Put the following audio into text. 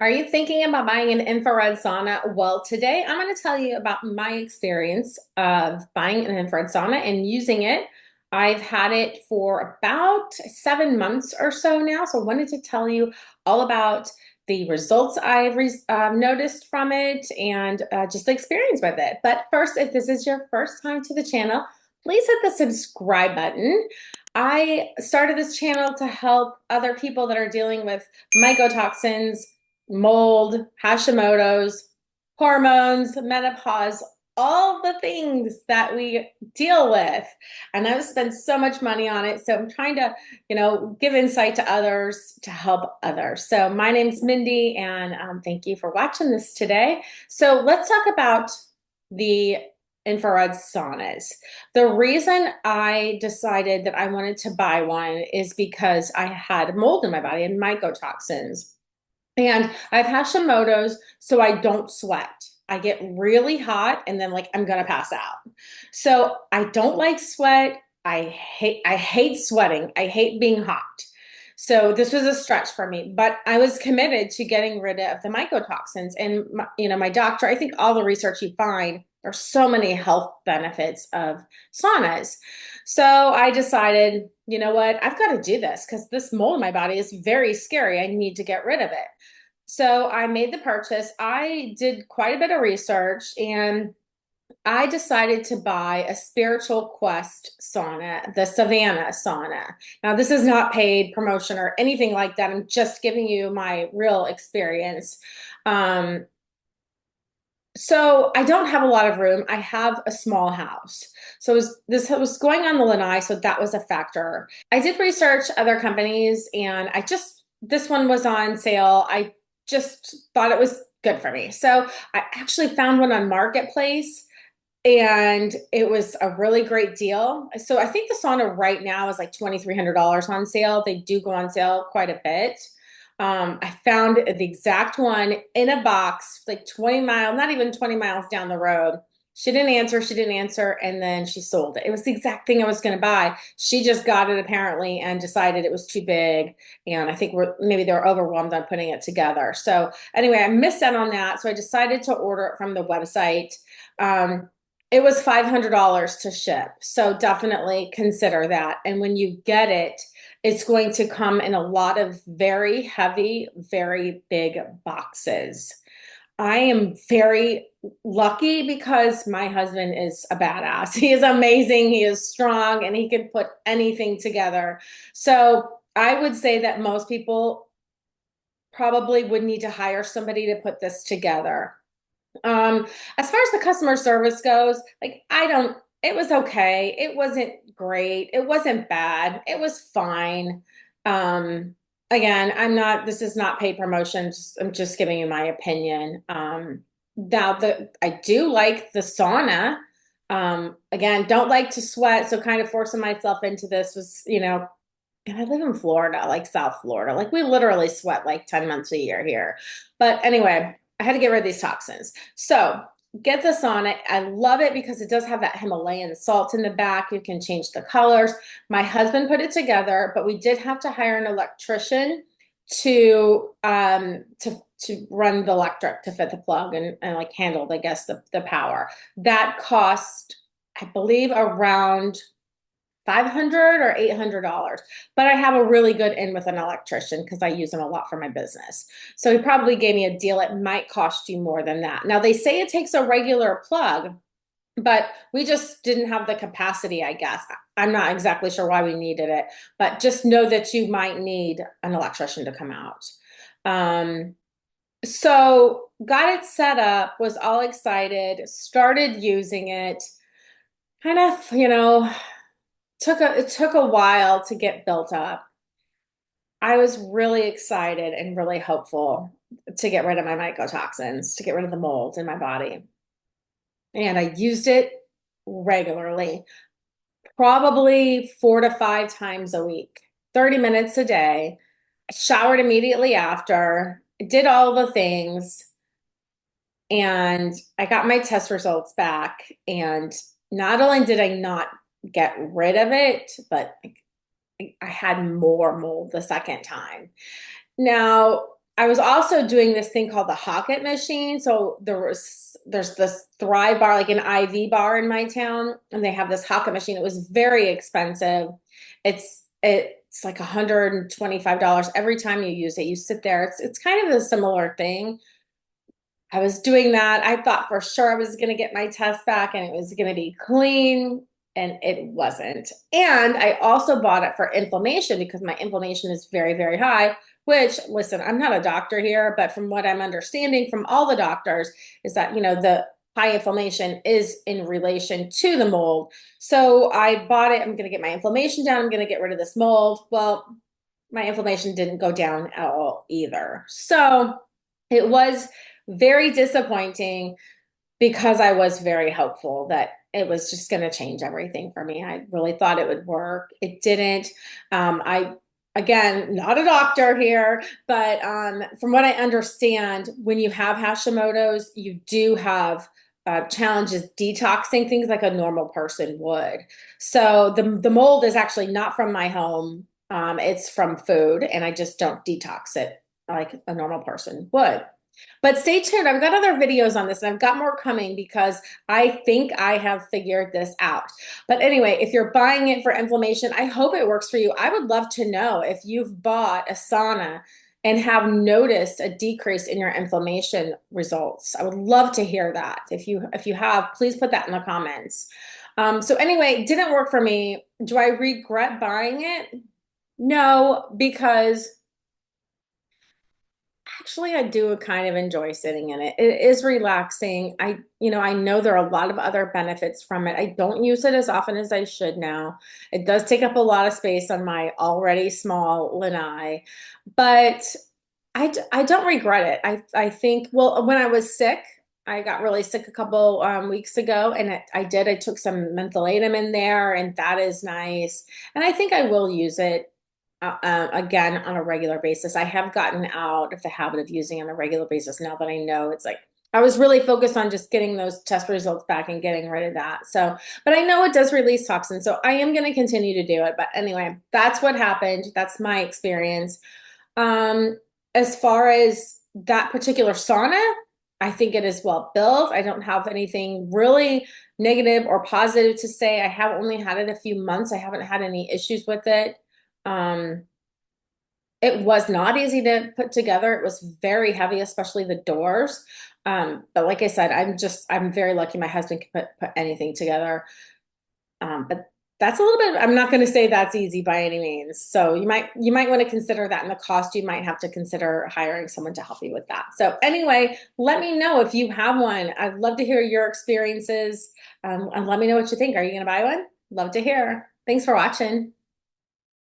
Are you thinking about buying an infrared sauna? Well, today I'm going to tell you about my experience of buying an infrared sauna and using it. I've had it for about 7 months or so now, so I wanted to tell you all about the results I've noticed from it and just the experience with it. But first, if this is your first time to the channel, please hit the subscribe button. I started this channel to help other people that are dealing with mycotoxins, mold, Hashimotos, hormones, menopause, all the things that we deal with. And I've spent so much money on it. So I'm trying to, give insight to others to help others. So my name's Mindy, and thank you for watching this today. So let's talk about the infrared saunas. The reason I decided that I wanted to buy one is because I had mold in my body and mycotoxins. And I've Hashimoto's, so I don't sweat. I get really hot and then like I'm gonna pass out. So I don't like sweat. I hate sweating. I hate being hot. So this was a stretch for me, but I was committed to getting rid of the mycotoxins. And my doctor, I think all the research you find, there's so many health benefits of saunas. So I decided, you know what, I've got to do this because this mold in my body is very scary. I need to get rid of it. So I made the purchase. I did quite a bit of research and I decided to buy a Spiritual Quest sauna, the Savannah sauna. Now, this is not paid promotion or anything like that. I'm just giving you my real experience. Um, so I don't have a lot of room. I have a small house. So this was going on the lanai, so that was a factor. I did research other companies and this one was on sale. I just thought it was good for me. So I actually found one on Marketplace and it was a really great deal. So I think the sauna right now is like $2,300 on sale. They do go on sale quite a bit. I found the exact one in a box, like 20 miles, not even 20 miles down the road. She didn't answer, and then she sold it. It was the exact thing I was going to buy. She just got it apparently and decided it was too big. And I think maybe they were overwhelmed on putting it together. So anyway, I missed out on that. So I decided to order it from the website. It was $500 to ship. So definitely consider that. And when you get it, it's going to come in a lot of very heavy, very big boxes. I am very lucky because my husband is a badass. He is amazing. He is strong and he can put anything together. So I would say that most people probably would need to hire somebody to put this together. As far as the customer service goes, it was okay. It wasn't great. It wasn't bad. It was fine. Again, this is not paid promotion. I'm just giving you my opinion. Now I do like the sauna. Again, don't like to sweat. So kind of forcing myself into this was, and I live in Florida, like South Florida. Like we literally sweat like 10 months a year here. But anyway, I had to get rid of these toxins. So get this on it. I love it because it does have that Himalayan salt in the back. You can change the colors. My husband put it together, but we did have to hire an electrician to run the electric to fit the plug and like handle, I guess, the power. That cost, I believe, around $500 or $800. But I have a really good in with an electrician because I use him a lot for my business. So he probably gave me a deal. It might cost you more than that. Now they say it takes a regular plug, but we just didn't have the capacity, I guess. I'm not exactly sure why we needed it, but just know that you might need an electrician to come out. So got it set up, was all excited, started using it, kind of, it took a while to get built up. I was really excited and really hopeful to get rid of my mycotoxins, to get rid of the mold in my body. And I used it regularly, probably 4 to 5 times a week, 30 minutes a day. I showered immediately after, did all the things, and I got my test results back. And not only did I not get rid of it, but I had more mold the second time. Now, I was also doing this thing called the Hocket machine. So there's this Thrive bar, like an IV bar in my town, and they have this Hocket machine. It was very expensive. It's like $125 every time you use it. You sit there. It's kind of a similar thing. I was doing that. I thought for sure I was going to get my test back and it was going to be clean, and it wasn't. And I also bought it for inflammation because my inflammation is very, very high, which, listen, I'm not a doctor here, but from what I'm understanding from all the doctors is that, the high inflammation is in relation to the mold. So I bought it. I'm going to get my inflammation down. I'm going to get rid of this mold. Well, my inflammation didn't go down at all either. So it was very disappointing because I was very hopeful that it was just going to change everything for me. I really thought it would work. It didn't. Again, not a doctor here, but from what I understand, when you have Hashimoto's, you do have challenges detoxing things like a normal person would. So the mold is actually not from my home. It's from food, and I just don't detox it like a normal person would. But stay tuned. I've got other videos on this and I've got more coming because I think I have figured this out. But anyway, if you're buying it for inflammation, I hope it works for you. I would love to know if you've bought a sauna and have noticed a decrease in your inflammation results. I would love to hear that. If you have, please put that in the comments. So anyway, it didn't work for me. Do I regret buying it? No, because actually, I do kind of enjoy sitting in it. It is relaxing. I know there are a lot of other benefits from it. I don't use it as often as I should now. It does take up a lot of space on my already small lanai, but I don't regret it. I think, well, when I was sick, I got really sick a couple weeks ago, and I took some mentholatum in there, and that is nice. And I think I will use it again on a regular basis. I have gotten out of the habit of using it on a regular basis now that I know it's like I was really focused on just getting those test results back and getting rid of that. So, but I know it does release toxins, so I am going to continue to do it. But anyway, that's what happened. That's my experience. Um, as far as that particular sauna, I think it is well built. I don't have anything really negative or positive to say. I have only had it a few months. I haven't had any issues with it. Um, it was not easy to put together. It was very heavy, especially the doors. But like I said, I'm very lucky my husband can put anything together. But that's a little bit, I'm not going to say that's easy by any means. So you might want to consider that in the cost. You might have to consider hiring someone to help you with that. So anyway, let me know if you have one. I'd love to hear your experiences. And let me know what you think. Are you going to buy one? Love to hear. Thanks for watching.